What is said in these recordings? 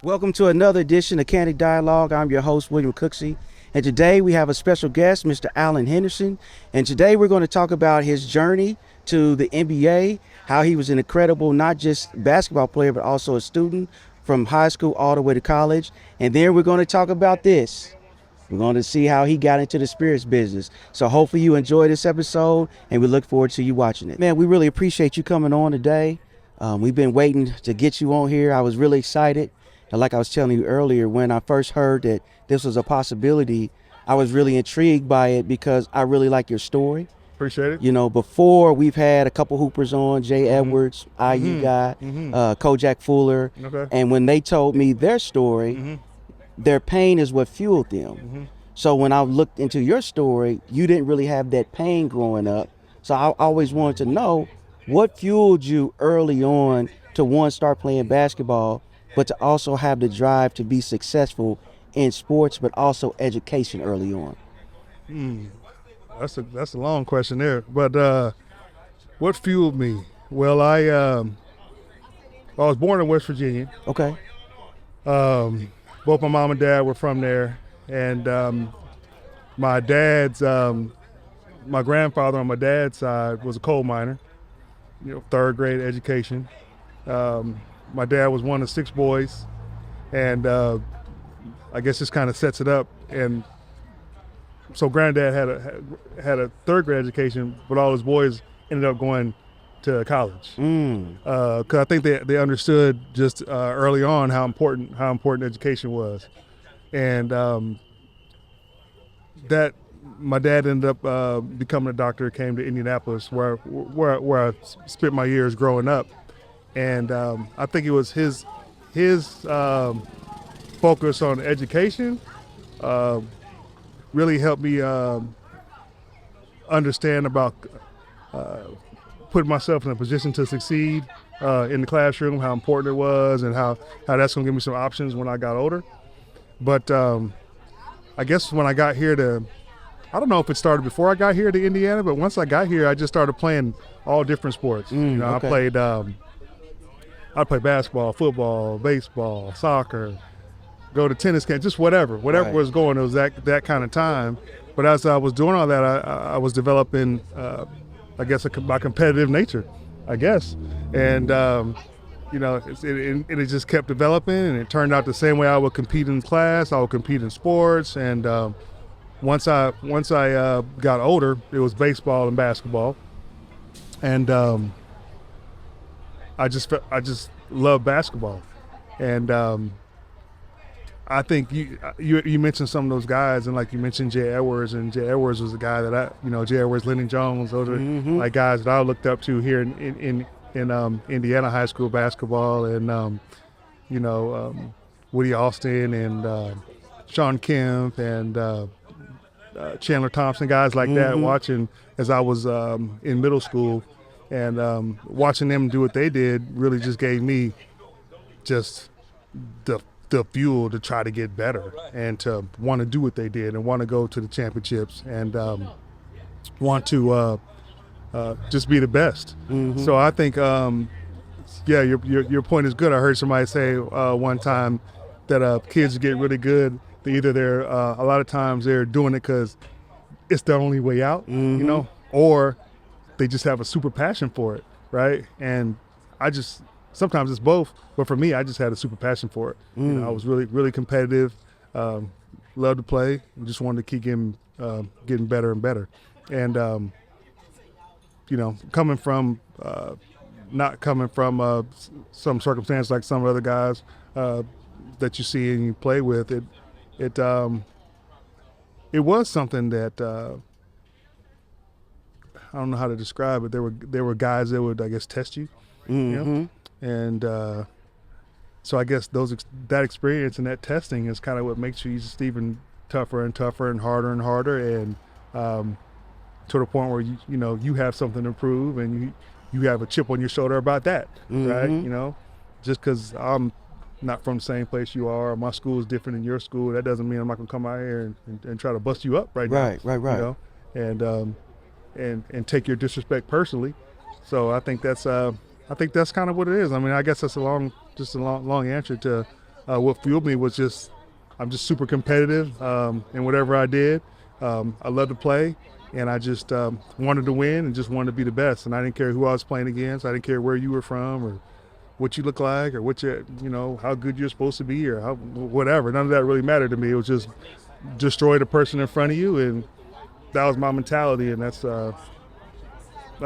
Welcome to another edition of Candid Dialogue. I'm your host, William Cooksey, and today we have a special guest, Mr. Alan Henderson, and today we're going to talk about his journey to the NBA, how he was an incredible, not just basketball player, but also a student from high school all the way to college, and then we're going to talk about this. We're going to see how he got into the spirits business. So hopefully you enjoy this episode, and we look forward to you watching it. Man, we really appreciate you coming on today. We've been waiting to get you on here. I was really excited. And like I was telling you earlier, when I first heard that this was a possibility, I was really intrigued by it because I really like your story. Appreciate it. You know, before we've had a couple hoopers on, Jay Edwards, IU guy, Kojak Fuller. Okay. And when they told me their story, their pain is what fueled them. So when I looked into your story, you didn't really have that pain growing up. So I always wanted to know what fueled you early on to, one, start playing basketball, but to also have the drive to be successful in sports, but also education early on. That's a long question there. But what fueled me? Well, I was born in West Virginia. Okay. Both my mom and dad were from there, and my grandfather on my dad's side was a coal miner. You know, third grade education. My dad was one of 6 boys, and I guess this kind of sets it up. And so granddad had a third grade education, but all his boys ended up going to college. Because I think they understood just early on how important education was, and that my dad ended up becoming a doctor. Came to Indianapolis, where I spent my years growing up. And I think it was his focus on education really helped me understand about putting myself in a position to succeed in the classroom, how important it was, and how that's going to give me some options when I got older. But I guess when I got here I don't know if it started before I got here to Indiana, but once I got here, I just started playing all different sports. Okay. I'd play basketball, football, baseball, soccer, go to tennis camp, just whatever Right. was going. It was that kind of time. But as I was doing all that, I was developing, I guess, my competitive nature, I guess. And, it just kept developing, and it turned out the same way I would compete in class, I would compete in sports. And once I got older, it was baseball and basketball. And I just love basketball, and I think you mentioned some of those guys, and like you mentioned Jay Edwards, and Jay Edwards was a guy that Jay Edwards, Lennon Jones, those are like guys that I looked up to here in Indiana high school basketball, and Woody Austin and Sean Kemp and Chandler Thompson, guys like that, watching as I was in middle school. And watching them do what they did really just gave me just the fuel to try to get better and to want to do what they did and want to go to the championships and want to just be the best. So I think, your point is good. I heard somebody say one time that kids get really good. They're a lot of times they're doing it because it's the only way out, or they just have a super passion for it, right? And sometimes it's both, but for me, I just had a super passion for it. I was really, really competitive, loved to play, and just wanted to keep getting better and better. And, coming from, not coming from some circumstance like some other guys that you see and you play with, it was something that, I don't know how to describe it. There were guys that would, I guess, test you, and so I guess that experience and that testing is kind of what makes you just even tougher and tougher and harder, and to the point where you have something to prove, and you have a chip on your shoulder about that, right? Just because I'm not from the same place you are, or my school is different than your school, that doesn't mean I'm not gonna come out here and try to bust you up right now. Right. And take your disrespect personally. So I think that's kind of what it is. I mean, I guess that's a long answer to what fueled me was I'm just super competitive in whatever I did. I love to play, and I just wanted to win and just wanted to be the best. And I didn't care who I was playing against. I didn't care where you were from or what you look like or how good you're supposed to be or whatever. None of that really mattered to me. It was just destroy the person in front of you, and that was my mentality. And that's I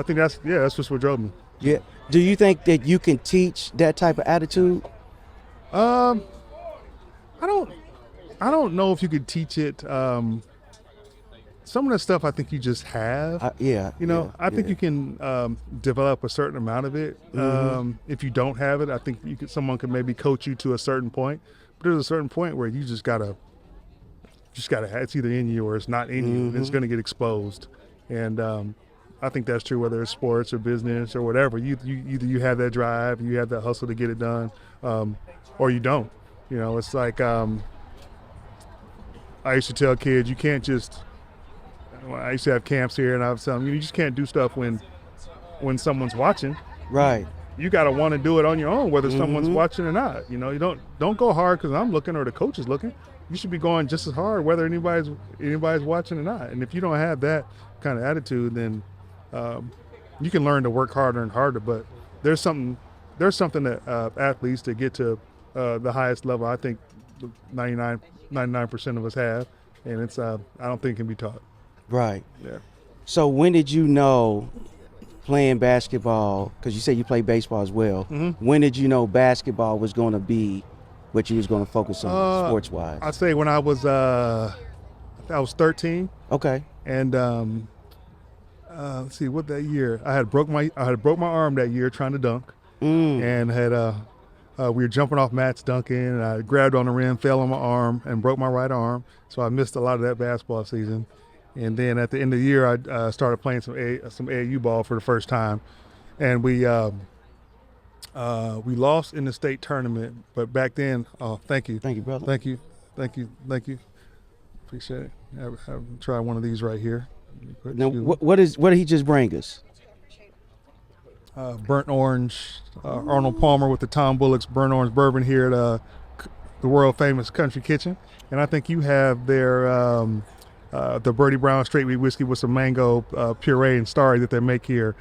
think that's just what drove me. Yeah. Do you think that you can teach that type of attitude? I don't know if you could teach it. Some of that stuff I think you just have. I think you can develop a certain amount of it. If you don't have it, I think someone could maybe coach you to a certain point. But there's a certain point where you just gotta have, it's either in you or it's not in you. And it's going to get exposed. And I think that's true whether it's sports or business or whatever. Either you have that drive, you have that hustle to get it done, or you don't. It's like I used to tell kids, you can't just. I used to have camps here, and I was telling them, you just can't do stuff when someone's watching. Right. You got to want to do it on your own, whether someone's watching or not. You don't go hard because I'm looking or the coach is looking. You should be going just as hard whether anybody's watching or not. And if you don't have that kind of attitude, then you can learn to work harder and harder. But there's something that athletes to get to the highest level, I think 99% of us have, and it's I don't think it can be taught. Right. Yeah. So when did you know playing basketball, because you said you played baseball as well, when did you know basketball was going to be what you was going to focus on sports-wise? I'd say when I was 13. Okay. And let's see, what that year? I had broke my arm that year trying to dunk, and had we were jumping off mats dunking, and I grabbed on the rim, fell on my arm, and broke my right arm. So I missed a lot of that basketball season. And then at the end of the year, I started playing some AAU ball for the first time, and we lost in the state tournament. But back then, thank you, brother. Thank you, appreciate it. I'll try one of these right here. Now, what did he just bring us? Burnt orange, Arnold Palmer with the Tom Bullock's burnt orange bourbon here at the world famous Country Kitchen, and I think you have their. The Birdie Brown straight wheat whiskey with some mango puree and starry that they make here.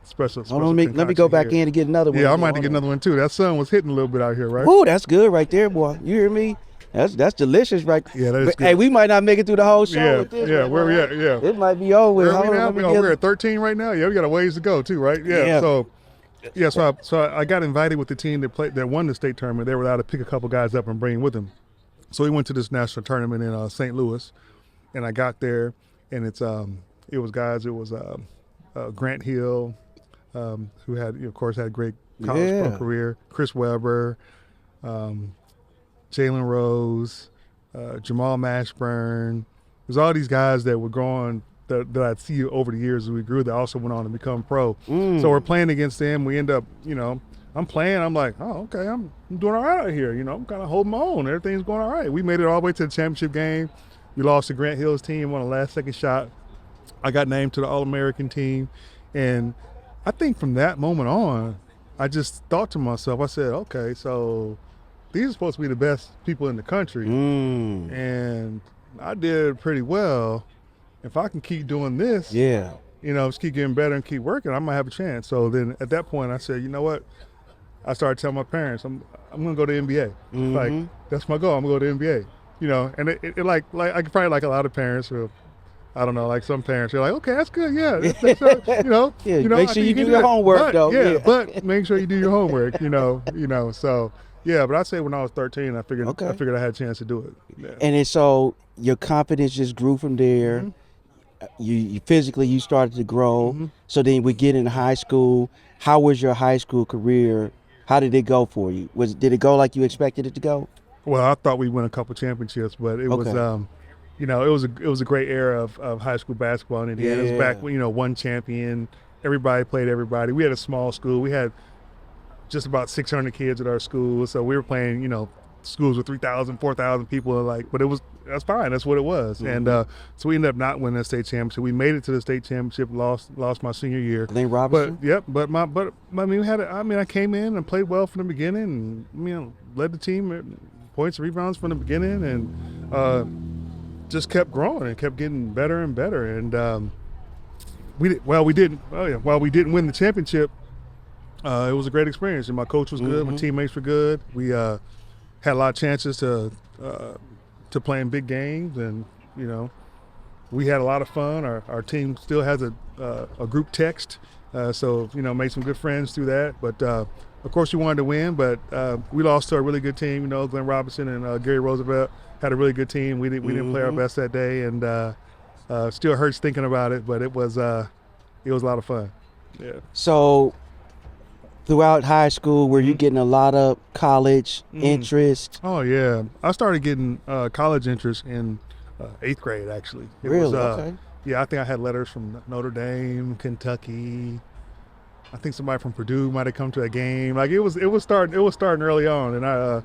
Special. Hold on, let me go back in and get another one. Yeah, I might have to get another one too. That sun was hitting a little bit out here, right? Oh, that's good right there, boy. You hear me? That's delicious, right? Yeah, that is good. Hey, we might not make it through the whole show with this. Yeah, where we at? Yeah. It might be over. Where are we now? We're at 13 right now. Yeah, we got a ways to go too, right? Yeah. So I got invited with the team that won the state tournament. They were allowed to pick a couple guys up and bring with them. So we went to this national tournament in St. Louis. And I got there, and it was Grant Hill, who had, of course, had a great college pro career, Chris Webber, Jalen Rose, Jamal Mashburn. There's all these guys that were growing that I'd see over the years as we grew that also went on to become pro. So we're playing against them. We end up, I'm playing. I'm like, oh, okay, I'm doing all right out here. I'm kind of holding my own. Everything's going all right. We made it all the way to the championship game. We lost to Grant Hill's team on a last-second shot. I got named to the All-American team. And I think from that moment on, I just thought to myself, I said, okay, so these are supposed to be the best people in the country. And I did pretty well. If I can keep doing this, just keep getting better and keep working, I might have a chance. So then at that point, I said, you know what? I started telling my parents, I'm going to go to the NBA. Like, that's my goal. I'm going to go to the NBA. And it like I could probably like a lot of parents who, I don't know, like some parents are like, okay, that's good, yeah, that's, make sure you do your homework, though. But make sure you do your homework, So yeah, but I'd say when I was 13, I figured I had a chance to do it. Yeah. And then so your confidence just grew from there. You physically you started to grow. So then we get in high school. How was your high school career? How did it go for you? Did it go like you expected it to go? Well, I thought we'd win a couple championships, but it was, it was a great era of high school basketball in Indiana. It was back when, one champion, everybody played everybody. We had a small school. We had just about 600 kids at our school, so we were playing, schools with 3,000, 4,000 people, but that's fine. That's what it was. And so we ended up not winning the state championship. We made it to the state championship, lost my senior year. Glenn Robinson? But yep, I mean, I came in and played well from the beginning, and led the team in points and rebounds from the beginning, and just kept growing and kept getting better and better. And we didn't win the championship. It was a great experience, and my coach was good. My teammates were good. We had a lot of chances to play in big games, and we had a lot of fun. Our team still has a group text, so made some good friends through that. But of course, we wanted to win, but we lost to a really good team. Glenn Robinson and Gary Roosevelt had a really good team. We didn't play our best that day, and still hurts thinking about it. But it was a lot of fun. Yeah. So throughout high school, were you getting a lot of college interest? Oh yeah, I started getting college interest in 8th grade. Actually, Okay. Yeah, I think I had letters from Notre Dame, Kentucky. I think somebody from Purdue might have come to a game. It was starting early on, and a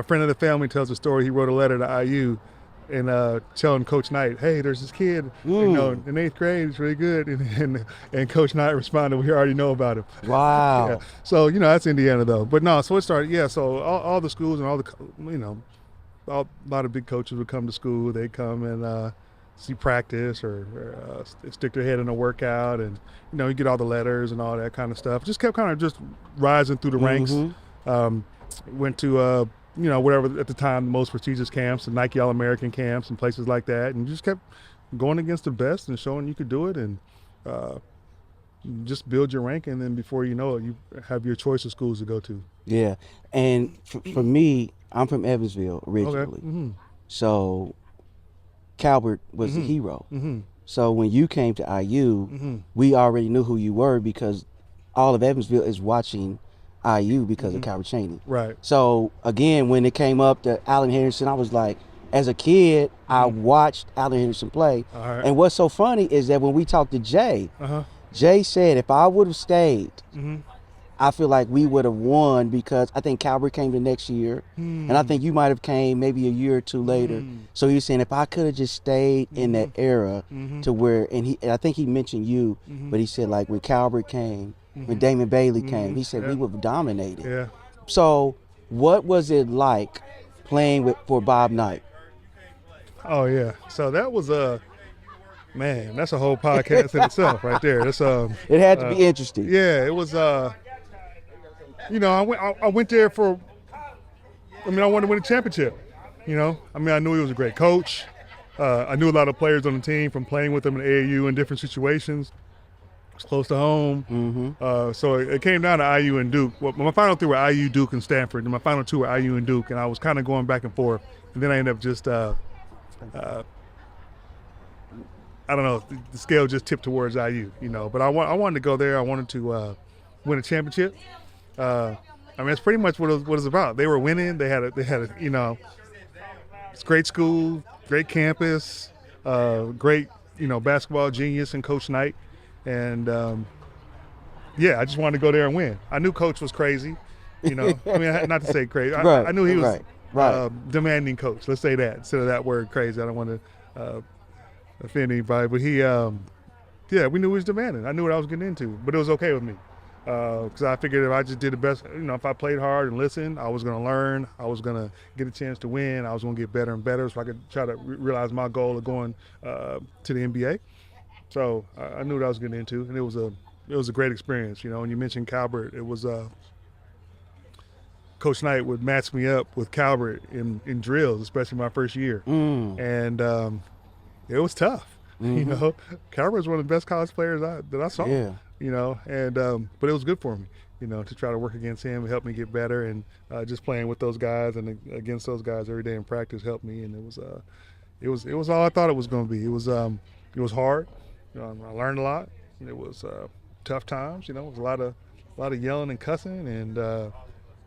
friend of the family tells a story. He wrote a letter to IU. And telling Coach Knight, hey, there's this kid, in 8th grade, he's really good. And Coach Knight responded, we already know about him. Wow. Yeah. So, that's Indiana, though. But no, so it started, so all the schools and all the, a lot of big coaches would come to school. They'd come and see practice or stick their head in a workout. And, you get all the letters and all that kind of stuff. Just kept kind of just rising through the ranks. Went to whatever at the time the most prestigious camps, the Nike All-American camps and places like that, and just kept going against the best and showing you could do it, and just build your rank, and then before you know it, you have your choice of schools to go to. Yeah, and for me, I'm from Evansville originally, Okay. so Calvert was the hero. So when you came to IU, we already knew who you were because all of Evansville is watching IU because of Calvert Chaney. Right. So again, when it came up to Alan Henderson, I was like, as a kid, I watched Alan Henderson play. All right. And what's so funny is that when we talked to Jay, Jay said if I would have stayed, I feel like we would have won because I think Calvert came the next year, and I think you might have came maybe a year or two later. So he was saying if I could have just stayed in that era to where, and I think he mentioned you, but he said like when Calvert came, when Damon Bailey came, he said we would have dominated. Yeah. So what was it like playing for Bob Knight? Oh yeah. So that was man, that's a whole podcast in itself right there. That's It had to be interesting. Yeah, it was I went there for I wanted to win a championship. I knew he was a great coach. I knew a lot of players on the team from playing with him in AAU in different situations. It's close to home. So it came down to IU and Duke. Well, my final three were IU, Duke, and Stanford. And my final two were IU and Duke. And I was kind of going back and forth. And then I ended up just, I don't know, the scale just tipped towards IU, But I wanted to go there. I wanted to win a championship. It's pretty much what it's about. They were winning. They had a it's a great school, great campus, great, basketball genius and Coach Knight. And, I just wanted to go there and win. I knew Coach was crazy, not to say crazy. I knew he was demanding coach. Let's say that instead of that word crazy. I don't want to offend anybody. But he, we knew he was demanding. I knew what I was getting into. But it was okay with me because I figured if I just did the best, if I played hard and listened, I was going to learn. I was going to get a chance to win. I was going to get better and better so I could try to realize my goal of going to the NBA. So I knew what I was getting into, and it was a great experience. When you mentioned Calvert, it was Coach Knight would match me up with Calvert in drills, especially my first year, and it was tough. Calvert was one of the best college players that I saw. Yeah. But it was good for me, to try to work against him and help me get better, and just playing with those guys and against those guys every day in practice helped me, and it was all I thought it was going to be. It was hard. I learned a lot. It was tough times. It was a lot of yelling and cussing, and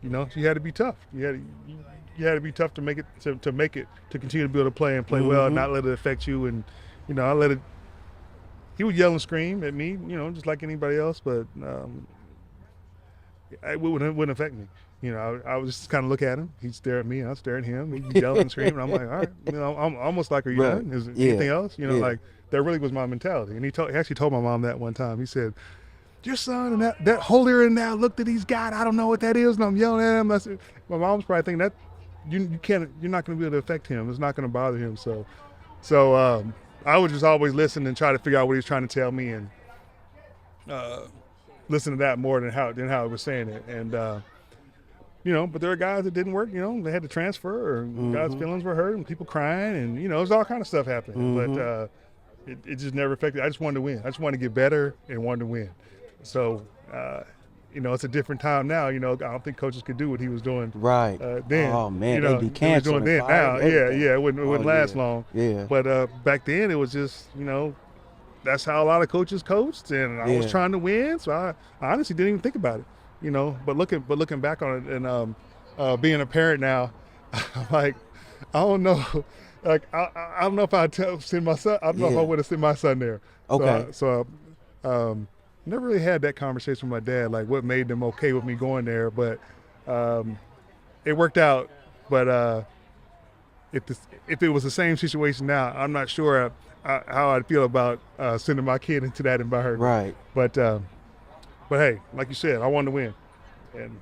you had to be tough. You had to be tough to make it to continue to be able to play and play well, and not let it affect you. And I let it. He would yell and scream at me, just like anybody else, but it wouldn't affect me. You know, I was just kind of look at him. He'd stare at me. I'd stare at him. He'd be yelling and screaming. I'm like, all right. You know, I'm almost like, are you Right. done? Is there Yeah. anything else? You know, Yeah. like that really was my mentality. And he actually told my mom that one time. He said, your son and that holier than thou look that he's got, I don't know what that is. And I'm yelling at him. My mom's probably thinking that you're not going to be able to affect him. It's not going to bother him. So I would just always listen and try to figure out what he was trying to tell me and listen to that more than how he was saying it. And, you know, but there are guys that didn't work, you know, they had to transfer or guys' feelings were hurt and people crying and, you know, there's all kind of stuff happening. But it just never affected. I just wanted to win. I just wanted to get better and wanted to win. So, you know, it's a different time now. You know, I don't think coaches could do what he was doing Right. then. Oh man, you know, they'd be canceled. doing then. Now, yeah, it wouldn't last long. Yeah. But back then, it was just, you know, that's how a lot of coaches coached, and I was trying to win. So I honestly didn't even think about it, you know. But looking back on it, and being a parent now, I'm like, I don't know. Like I don't know if I'd send my son. I don't know if I would have sent my son there. Okay. So never really had that conversation with my dad, like what made them okay with me going there. But it worked out. But if it was the same situation now, I'm not sure how I'd feel about sending my kid into that environment. Right. But hey, like you said, I wanted to win, and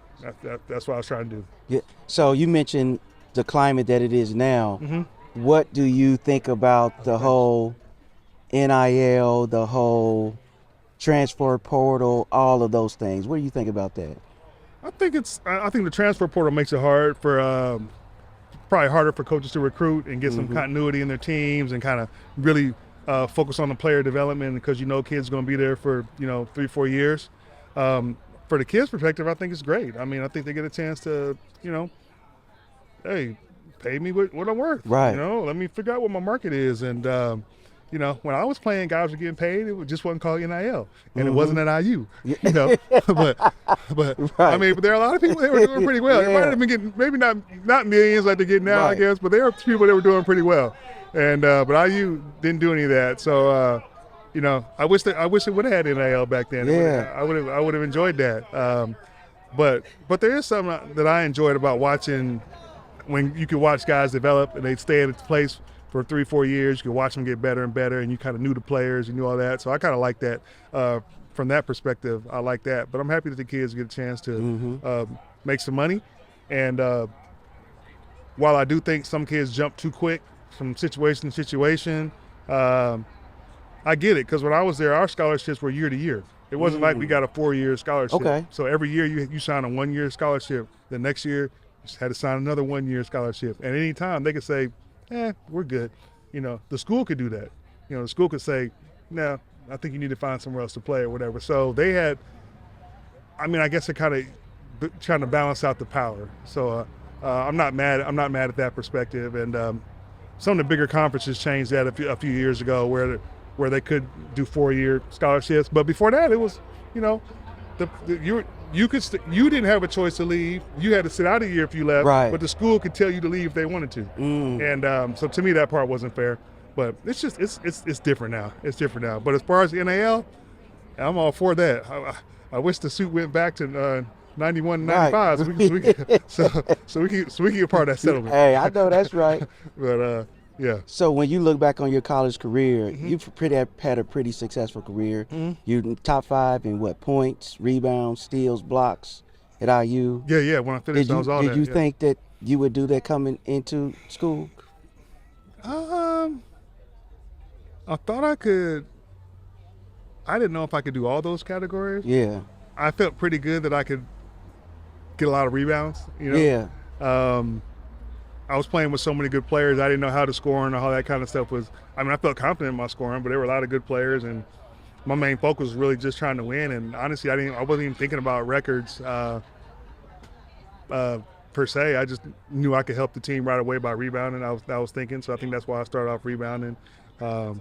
that's what I was trying to do. Yeah. So you mentioned the climate that it is now. Mm-hmm. What do you think about the whole NIL, the whole transfer portal, all of those things? What do you think about that? I think the transfer portal makes it hard for probably harder for coaches to recruit and get some continuity in their teams and kind of really focus on the player development because you know kids are going to be there for 3-4 years. For the kids' perspective, I think it's great. I mean, I think they get a chance to hey, pay me what I'm worth. Right. You know, let me figure out what my market is. And, you know, when I was playing, guys were getting paid. It just wasn't called NIL. And it wasn't at IU, you know. but Right. I mean, but there are a lot of people that were doing pretty well. They might have been getting maybe not millions like they get now, Right. I guess. But there are people that were doing pretty well. And but IU didn't do any of that. So, you know, I wish it would have had NIL back then. Yeah. I would have enjoyed that. But there is something that I enjoyed about watching when you could watch guys develop and they stay at its place for 3-4 years. You could watch them get better and better, and you kind of knew the players, you knew all that. So I kind of like that. From that perspective, I like that. But I'm happy that the kids get a chance to make some money. And while I do think some kids jump too quick from situation to situation, I get it. Because when I was there, our scholarships were year to year. It wasn't like we got a 4-year scholarship. Okay. So every year you sign a 1-year scholarship. The next year you just had to sign another 1-year scholarship. And any time they could say, we're good. You know, the school could do that. You know, the school could say, no, I think you need to find somewhere else to play or whatever. So they had, I mean, I guess they're kind of trying to balance out the power. So I'm not mad at that perspective. And some of the bigger conferences changed that a few years ago where they could do 4-year scholarships. But before that, it was, you know, you didn't have a choice to leave. You had to sit out a year if you left. Right. But the school could tell you to leave if they wanted to. And so to me, that part wasn't fair. But it's just it's different now. It's different now. But as far as the NIL, I'm all for that. I wish the suit went back to 91, 95, so we can get part of that settlement. Hey, I know that's right. But yeah. So when you look back on your college career, you've had a pretty successful career. You top 5 in what, points, rebounds, steals, blocks at IU. Yeah. When I finished, I was all Did that. you think that you would do that coming into school? I thought I could. I didn't know if I could do all those categories. Yeah. I felt pretty good that I could get a lot of rebounds. You know. Yeah. I was playing with so many good players. I didn't know how to score and all that kind of stuff was. I mean, I felt confident in my scoring, but there were a lot of good players, and my main focus was really just trying to win. And honestly, I wasn't even thinking about records per se. I just knew I could help the team right away by rebounding. I was thinking, so I think that's why I started off rebounding. But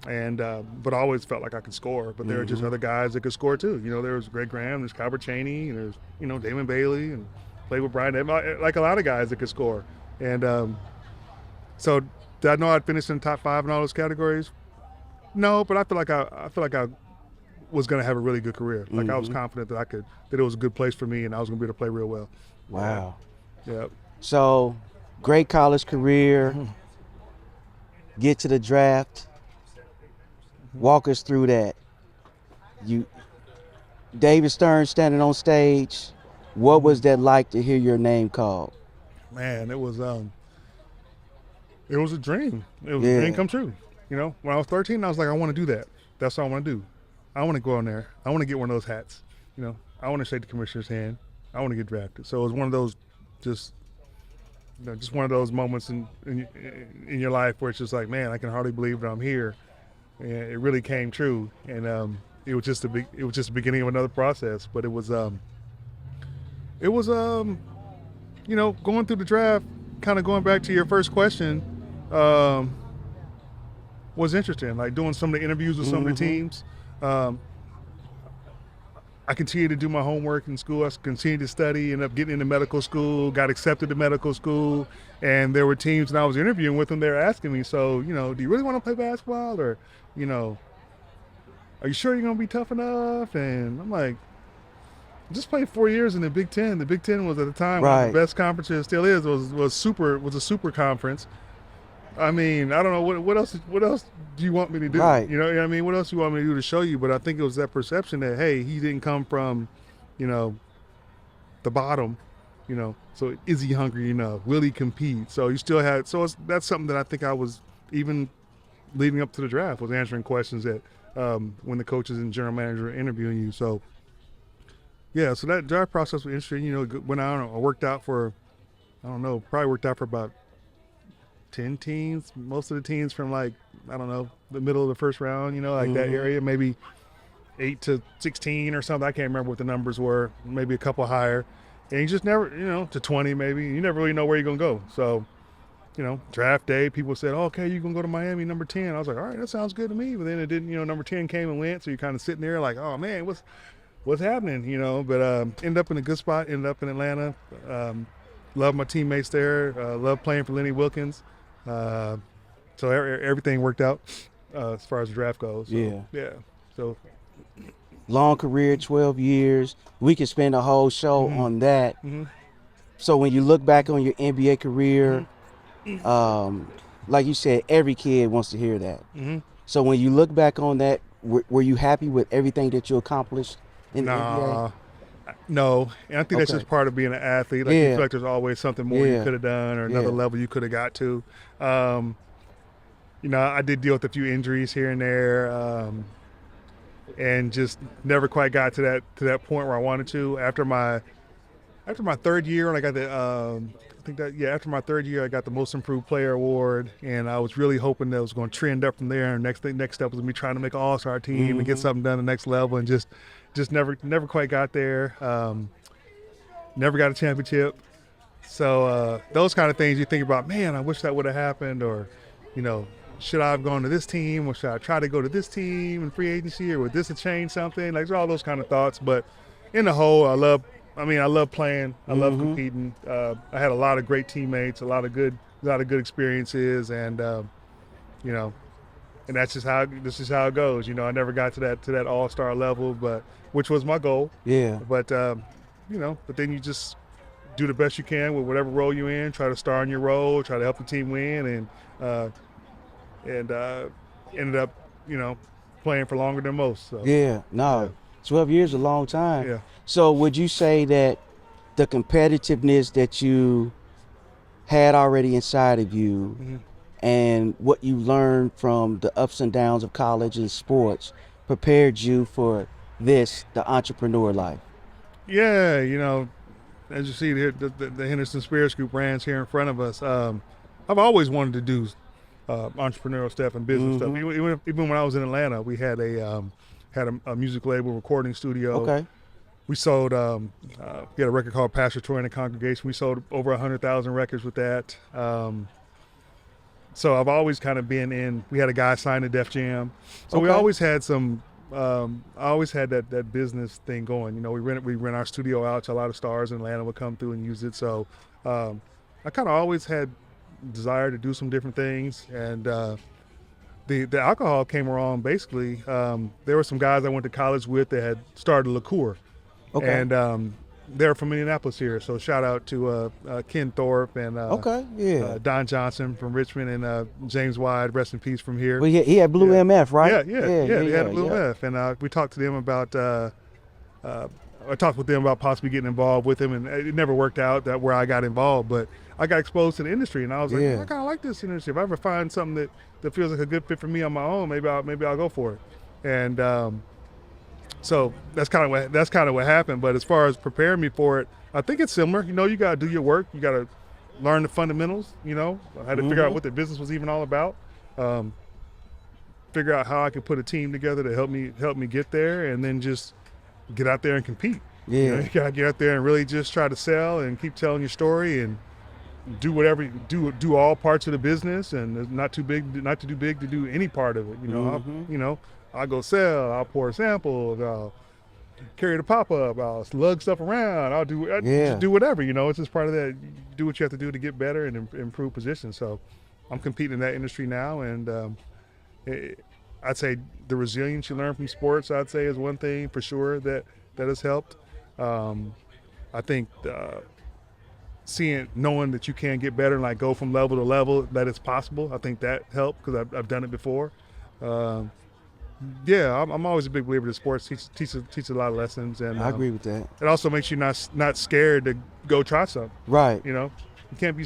I always felt like I could score. But there were just other guys that could score too. You know, there was Greg Graham, there's Calvert Chaney, and there's Damon Bailey, and played with Brian, like a lot of guys that could score. And so did I know I'd finish in the top 5 in all those categories? No, but I feel like I was going to have a really good career. Like I was confident that that it was a good place for me, and I was going to be able to play real well. Wow. Yeah. So, great college career. Get to the draft. Walk us through that. You, David Stern standing on stage. What was that like to hear your name called? Man, it was a dream. It was Yeah. a dream come true. You know, when I was 13, I was like, I want to do that. That's what I want to do. I want to go on there. I want to get one of those hats. You know, I want to shake the commissioner's hand. I want to get drafted. So it was one of those just one of those moments in your life where it's just like, man, I can hardly believe that I'm here. And it really came true. And it was just the beginning of another process. But it was you know, going through the draft, kind of going back to your first question, was interesting. Like doing some of the interviews with some of the teams. I continued to do my homework in school. I continued to study, ended up getting into medical school, got accepted to medical school, and there were teams and I was interviewing with them, they were asking me, so, you know, do you really want to play basketball, or, you know, are you sure you're going to be tough enough? And I'm like, just played 4 years in the Big Ten. The Big Ten was at the time one of the best conferences, still is, was a super conference. I mean, I don't know what else do you want me to do? Right. You know what I mean? What else do you want me to do to show you? But I think it was that perception that, hey, he didn't come from, you know, the bottom, you know. So is he hungry enough? Will he compete? So you still had. So that's something that I think I was, even leading up to the draft, was answering questions that when the coaches and general manager were interviewing you. So yeah, so that draft process was interesting. You know, went out, I worked out for, I don't know, probably worked out for about 10 teams, most of the teams from, like, I don't know, the middle of the first round, you know, like that area, maybe 8 to 16 or something. I can't remember what the numbers were, maybe a couple higher. And you just never, you know, to 20 maybe. You never really know where you're going to go. So, you know, draft day, people said, oh, okay, you're going to go to Miami, number 10. I was like, all right, that sounds good to me. But then it didn't, you know, number 10 came and went. So you're kind of sitting there like, oh, man, what's happening, you know? But ended up in a good spot, ended up in Atlanta. Love my teammates there. Love playing for Lenny Wilkins. So everything worked out as far as the draft goes. So, yeah. So long career, 12 years. We could spend a whole show on that. So when you look back on your NBA career, like you said, every kid wants to hear that. So when you look back on that, were you happy with everything that you accomplished in the NBA? No, and I think that's just part of being an athlete. Like, you feel like there's always something more you could have done, or another level you could have got to. You know, I did deal with a few injuries here and there, and just never quite got to that point where I wanted to. After my third year, when I got after my third year, I got the Most Improved Player award, and I was really hoping that it was going to trend up from there. And next step was me trying to make an All-Star team and get something done the next level, and just never quite got there. Never got a championship. So those kind of things you think about, man, I wish that would have happened, or, you know, should I have gone to this team, or should I try to go to this team in free agency, or would this have changed something? Like, there's all those kind of thoughts. But in the whole, I love playing. I love competing. I had a lot of great teammates, a lot of good experiences, and you know, and this is how it goes. You know, I never got to that all-star level, but which was my goal. Yeah. But you know, but then you just do the best you can with whatever role you're in. Try to star in your role. Try to help the team win, and ended up, you know, playing for longer than most. So. 12 years is a long time. Yeah. So would you say that the competitiveness that you had already inside of you and what you learned from the ups and downs of college and sports prepared you for the entrepreneur life? Yeah, you know, as you see here, the Henderson Spirits Group brands here in front of us, I've always wanted to do entrepreneurial stuff and business stuff. Even when I was in Atlanta, we had a music label, recording studio. Okay. We sold, we had a record called Pastor Troy and the Congregation. We sold over 100,000 records with that. So I've always kind of been in, we had a guy signed to Def Jam. So we always had I always had that business thing going. You know, we rent our studio out to a lot of stars in Atlanta would come through and use it. So I kind of always had desire to do some different things. And the alcohol came around basically. There were some guys I went to college with that had started a liqueur, Okay. and they're from Indianapolis here. So shout out to Ken Thorpe and Okay. Yeah. Don Johnson from Richmond and James Wide, rest in peace from here. Well, he had Blue Yeah. MF, right? Yeah. They had a Blue F, and we talked to them about. I talked with them about possibly getting involved with him, and it never worked out that where I got involved. But I got exposed to the industry, and I was like, Yeah. I kind of like this industry. If I ever find something that feels like a good fit for me on my own, maybe I'll go for it. And so that's kind of what happened. But as far as preparing me for it, I think it's similar. You got to do your work. You got to learn the fundamentals. I had to figure out what the business was even all about. Figure out how I could put a team together to help me get there, and then just get out there and compete. Yeah. You gotta get out there and really just try to sell and keep telling your story and do whatever, do all parts of the business, and not too too big to do any part of it. I'll go sell, I'll pour samples, I'll carry the pop-up, I'll lug stuff around, I'll just do whatever. It's just part of that. You do what you have to do to get better and improve positions. So I'm competing in that industry now, and I'd say the resilience you learn from sports, I'd say, is one thing for sure that has helped. I think knowing that you can get better and like go from level to level, that it's possible. I think that helped because I've done it before. I'm always a big believer that sports teaches a lot of lessons, and I agree with that. it also makes you not scared to go try something. Right. You can't be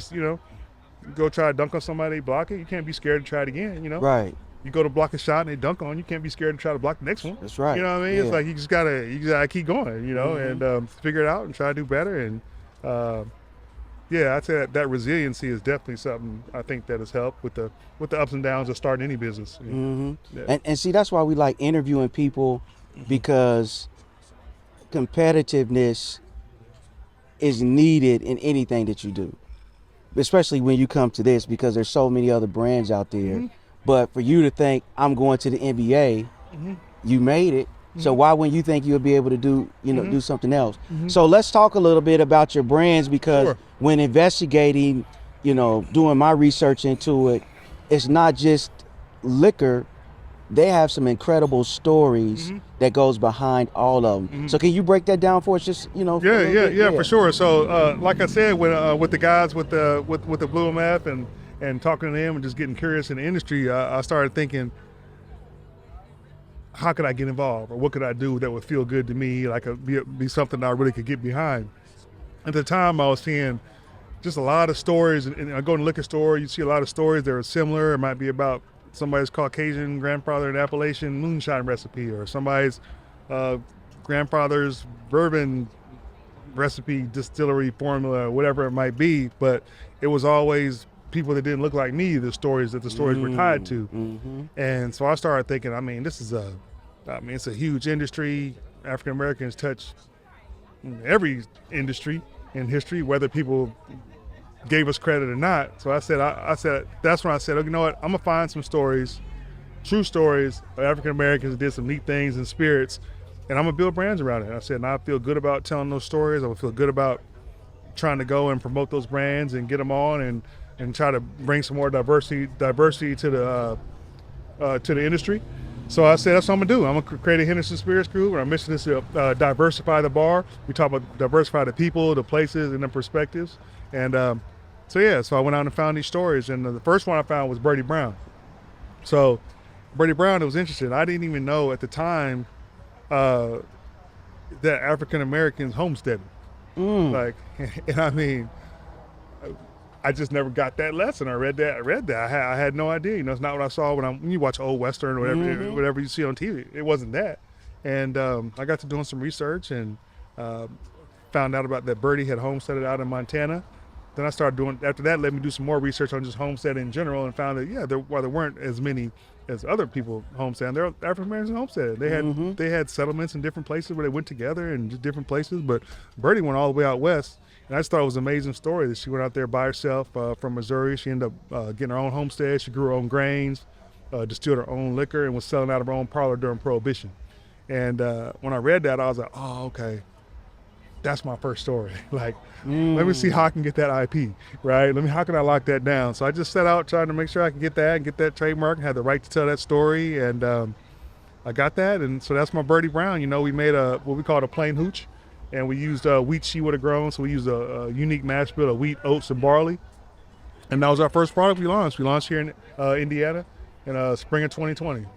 go try to dunk on somebody, block it. You can't be scared to try it again. Right. You go to block a shot and they dunk on you, can't be scared to try to block the next one. That's right. You know what I mean? Yeah. It's like you just gotta keep going, and figure it out and try to do better. And I'd say that resiliency is definitely something I think that has helped with the ups and downs of starting any business. Yeah. And see, that's why we like interviewing people, because competitiveness is needed in anything that you do, especially when you come to this, because there's so many other brands out there. But for you to think, I'm going to the NBA, you made it. So why wouldn't you think you'll be able to do something else? So let's talk a little bit about your brands, because when investigating, doing my research into it, it's not just liquor. They have some incredible stories that goes behind all of them. So can you break that down for us? Just Yeah, for sure. So like I said, with the guys with the Blue MF and talking to them and just getting curious in the industry, I started thinking, how could I get involved, or what could I do that would feel good to me, like be something I really could get behind. At the time, I was seeing just a lot of stories, and I go to the liquor store, you see a lot of stories that are similar. It might be about somebody's Caucasian grandfather in Appalachian moonshine recipe, or somebody's grandfather's bourbon recipe, distillery formula, whatever it might be, but it was always people that didn't look like me, the stories were tied to. And so I started thinking, it's a huge industry. African Americans touch every industry in history, whether people gave us credit or not. So I said, that's when I said, you know what, I'm gonna find some stories, true stories of African Americans that did some neat things in spirits, and I'm gonna build brands around it. And I said, and I feel good about telling those stories. I would feel good about trying to go and promote those brands and get them on and try to bring some more diversity to the industry. So I said, that's what I'm gonna do. I'm gonna create a Henderson Spirits Group, and our mission is to diversify the bar. We talk about diversify the people, the places, and the perspectives. And so I went out and found these stories, and the first one I found was Birdie Brown. So Birdie Brown, it was interesting. I didn't even know at the time that African Americans homesteaded. I just never got that lesson. I read that. I had no idea. It's not what I saw when you watch old Western or whatever you see on TV. It wasn't that. And I got to doing some research and found out about that Birdie had homesteaded out in Montana. Then I started after that, let me do some more research on just homesteading in general, and found that, while there weren't as many as other people homesteading, there were African Americans homesteaded. They had settlements in different places where they went together in just different places. But Birdie went all the way out west. And I just thought it was an amazing story that she went out there by herself from Missouri. She ended up getting her own homestead. She grew her own grains, distilled her own liquor, and was selling out of her own parlor during Prohibition. And when I read that, I was like, oh, okay. that's my first story. Like, let me see how I can get that IP, right? How can I lock that down? So I just set out trying to make sure I can get that and get that trademark and had the right to tell that story. And I got that. And so that's my Birdie Brown. We made what we called a plain hooch. And we used wheat she would have grown. So we used a unique mash bill of wheat, oats, and barley. And that was our first product we launched. We launched here in Indiana in spring of 2020,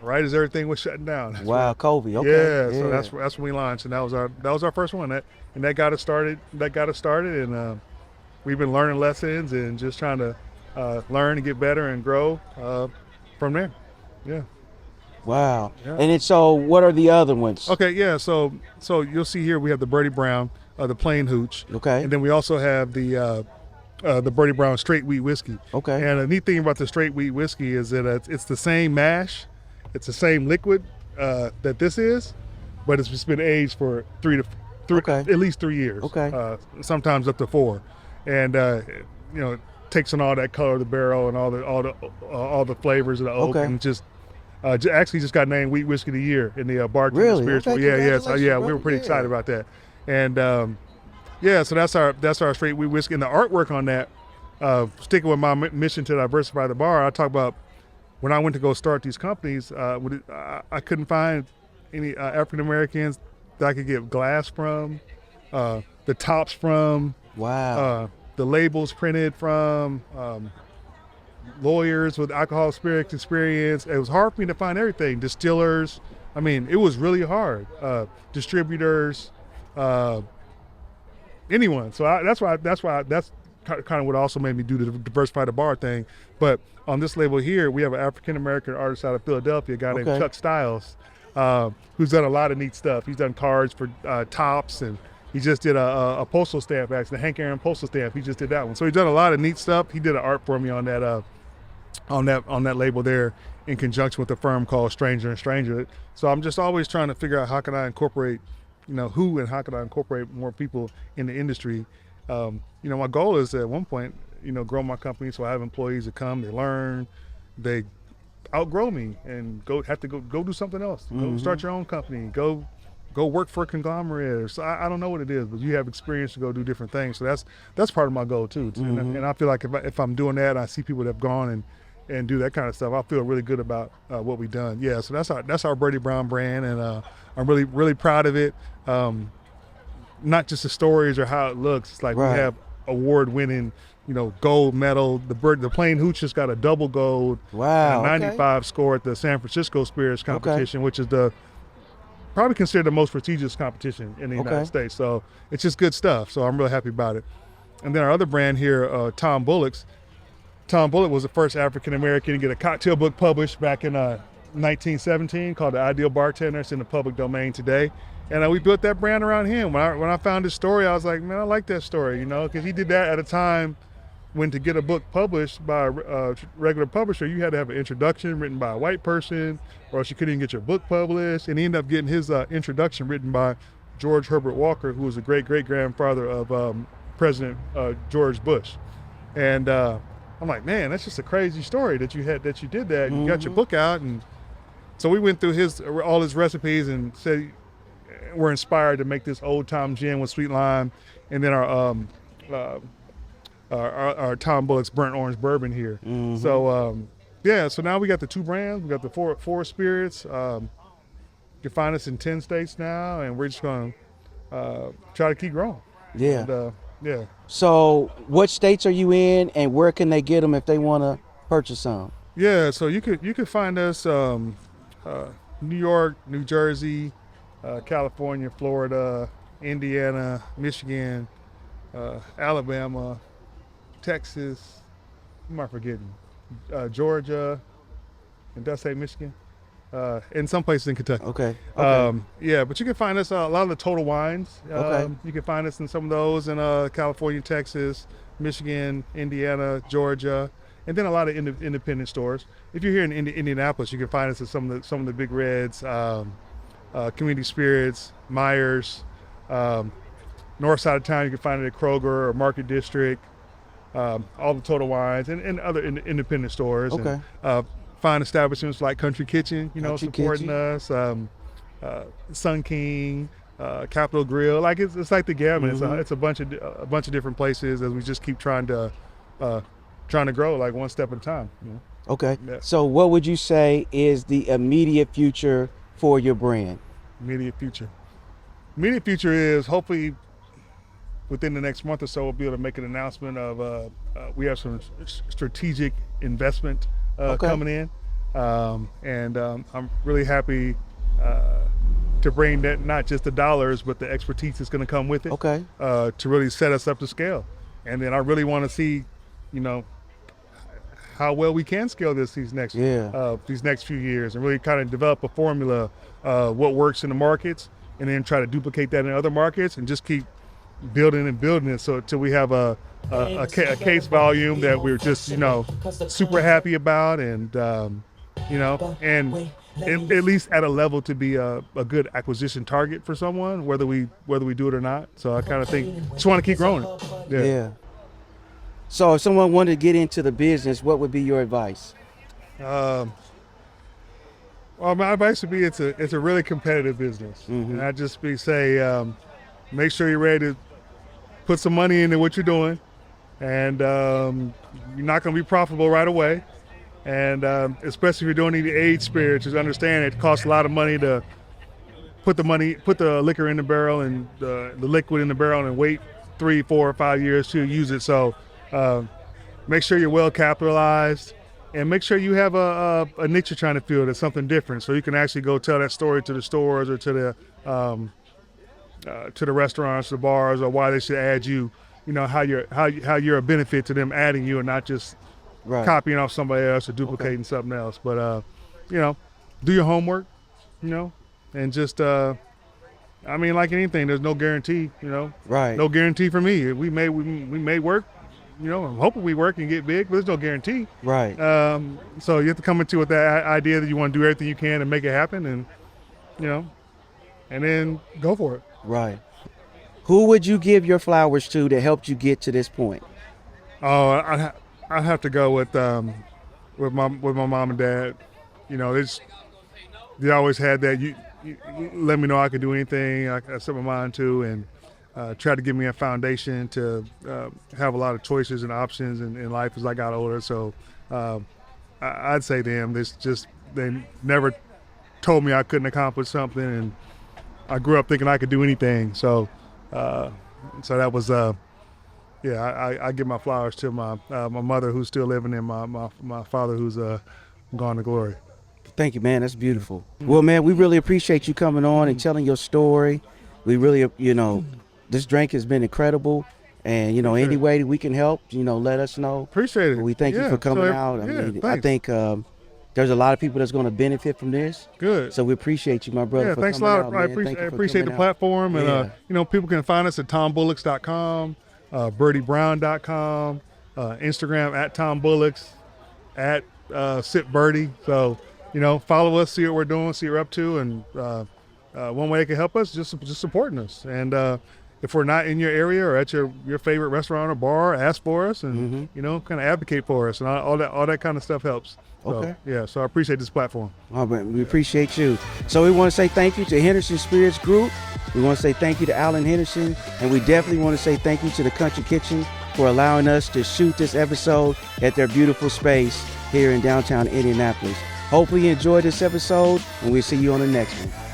right as everything was shutting down. Wow, COVID. Okay. Yeah, so that's when we launched, and that was our first one. That got us started. And we've been learning lessons and just trying to learn and get better and grow from there. Yeah. Wow. Yeah. And then, so what are the other ones? Okay, yeah. So you'll see here we have the Birdie Brown, the plain hooch. Okay. And then we also have the Birdie Brown straight wheat whiskey. Okay. And the neat thing about the straight wheat whiskey is that it's the same mash, it's the same liquid that this is, but it's just been aged for at least 3 years. Okay. Sometimes up to 4, and it takes on all that color of the barrel and all the flavors of the oak, and just actually just got named Wheat Whiskey of the Year in the Bartender Really? Spirits. Okay, Yeah. So congratulations, we were pretty yeah. excited about that, and yeah. So that's our straight wheat whiskey, and the artwork on that. Sticking with my mission to diversify the bar, I talk about when I went to go start these companies. I couldn't find any African Americans that I could get glass from, the tops from. Wow. The labels printed from, lawyers with alcohol spirit experience. It was hard for me to find everything. Distillers. I mean, it was really hard. Distributors, anyone. So that's kind of what also made me do the diversify the bar thing. But on this label here, we have an African American artist out of Philadelphia, a guy named Chuck Stiles, who's done a lot of neat stuff. He's done cards for Tops, and he just did a postal stamp, actually, the Hank Aaron postal stamp. He just did that one. So he's done a lot of neat stuff. He did an art for me on that label there, in conjunction with a firm called Stranger and Stranger. So I'm just always trying to figure out how can I incorporate, who and how can I incorporate more people in the industry. My goal is at one point, grow my company so I have employees that come, they learn, they outgrow me and have to go do something else. Go start your own company. Go work for a conglomerate. So I don't know what it is, but you have experience to go do different things. So that's part of my goal too. And I feel like if I'm doing that, and I see people that have gone and do that kind of stuff, I feel really good about what we've done. Yeah, so that's our Birdie Brown brand, and I'm really, really proud of it. Not just the stories or how it looks. It's like we have award-winning, gold medal. The plain hooch just got a double gold. Wow. And a 95 score at the San Francisco Spirits competition, which is probably considered the most prestigious competition in the United States. So it's just good stuff. So I'm really happy about it. And then our other brand here, Tom Bullock's. Tom Bullock was the first African American to get a cocktail book published back in 1917 called The Ideal Bartender. It's in the public domain today. And we built that brand around him. When I found his story, I was like, man, I like that story, because he did that at a time when to get a book published by a regular publisher, you had to have an introduction written by a white person, or else you couldn't even get your book published. And he ended up getting his introduction written by George Herbert Walker, who was the great-great-grandfather of President George Bush. And I'm like, man, that's just a crazy story that you did that. And you got your book out. And so we went through all his recipes and said, we're inspired to make this old time gin with sweet lime, and then our Tom Bullock's burnt orange bourbon here. So so now we got the two brands. We got the four spirits. You can find us in 10 states now, and we're just going to try to keep growing. Yeah. And, So what states are you in, and where can they get them if they want to purchase some? Yeah, so you could find us New York, New Jersey, California, Florida, Indiana, Michigan, Alabama, Texas. Who am I forgetting? Georgia, and did I say Michigan? And some places in Kentucky. Okay. But you can find us a lot of the Total Wines. You can find us in some of those in California, Texas, Michigan, Indiana, Georgia, and then a lot of independent stores. If you're here in Indianapolis, you can find us at some of the big reds, Community Spirits, Myers. North side of town, you can find it at Kroger or Market District. All the Total Wines and other independent stores. Okay. And, fine establishments like Country Kitchen, Country supporting Kitchen. us. Sun King, Capitol Grill. Like it's like the gamut. It's a bunch of different places as we just keep trying to grow like one step at a time. You know? Okay. Yeah. So what would you say is the immediate future for your brand? Immediate future is hopefully within the next month or so we'll be able to make an announcement of we have some strategic investment coming in, and I'm really happy to bring that, not just the dollars but the expertise that's going to come with it. Okay. To really set us up to scale, and then I really want to see, how well we can scale these next few years, and really kind of develop a formula, what works in the markets, and then try to duplicate that in other markets, and just keep building it so until we have a case volume that we're just super happy about, and and at least at a level to be a good acquisition target for someone, whether we do it or not. So I kind of think just want to keep growing it. Yeah. So if someone wanted to get into the business, what would be your advice? Well, my advice would be it's a really competitive business, and I'd just say make sure you're ready to put some money into what you're doing, and you're not going to be profitable right away, and especially if you're doing the aged spirits, just understand it costs a lot of money to put the liquor in the barrel and the liquid in the barrel and wait 3, 4, or 5 years to use it. So make sure you're well capitalized, and make sure you have a niche you're trying to fill that's something different, so you can actually go tell that story to the stores or to the restaurants, the bars, or why they should add you. How you're a benefit to them adding you, and not just copying off somebody else or duplicating something else. But do your homework, and just like anything, there's no guarantee. No guarantee for me. We may work. I'm hoping we work and get big, but there's no guarantee. Right. So you have to come into it with that idea that you want to do everything you can to make it happen, and and then go for it. Right. Who would you give your flowers to that helped you get to this point? Oh, I'd have to go with my mom and dad. They always had that. You let me know I could do anything I set my mind to, and tried to give me a foundation to have a lot of choices and options in life as I got older. So I'd say them. They never told me I couldn't accomplish something, and I grew up thinking I could do anything. So that was I give my flowers to my mother, who's still living, and my father, who's gone to glory. Thank you, man. That's beautiful. Well, man, we really appreciate you coming on and telling your story. We really, this drink has been incredible, and any way that we can help, let us know. Appreciate it. We thank you for coming out. I think there's a lot of people that's going to benefit from this. Good. So we appreciate you, my brother. Yeah, for thanks a coming lot. out, I man. appreciate the platform, and people can find us at tombullocks.com, birdiebrown.com, Instagram at tombullocks, at sip Birdie. So follow us, see what we're doing, see what we're up to, and one way it can help us, just supporting us. And if we're not in your area or at your favorite restaurant or bar, ask for us, and kind of advocate for us, and all that kind of stuff helps. Okay. So I appreciate this platform. All right, we appreciate you. So we want to say thank you to Henderson Spirits Group. We want to say thank you to Alan Henderson, and we definitely want to say thank you to the Country Kitchen for allowing us to shoot this episode at their beautiful space here in downtown Indianapolis. Hopefully you enjoyed this episode, and we'll see you on the next one.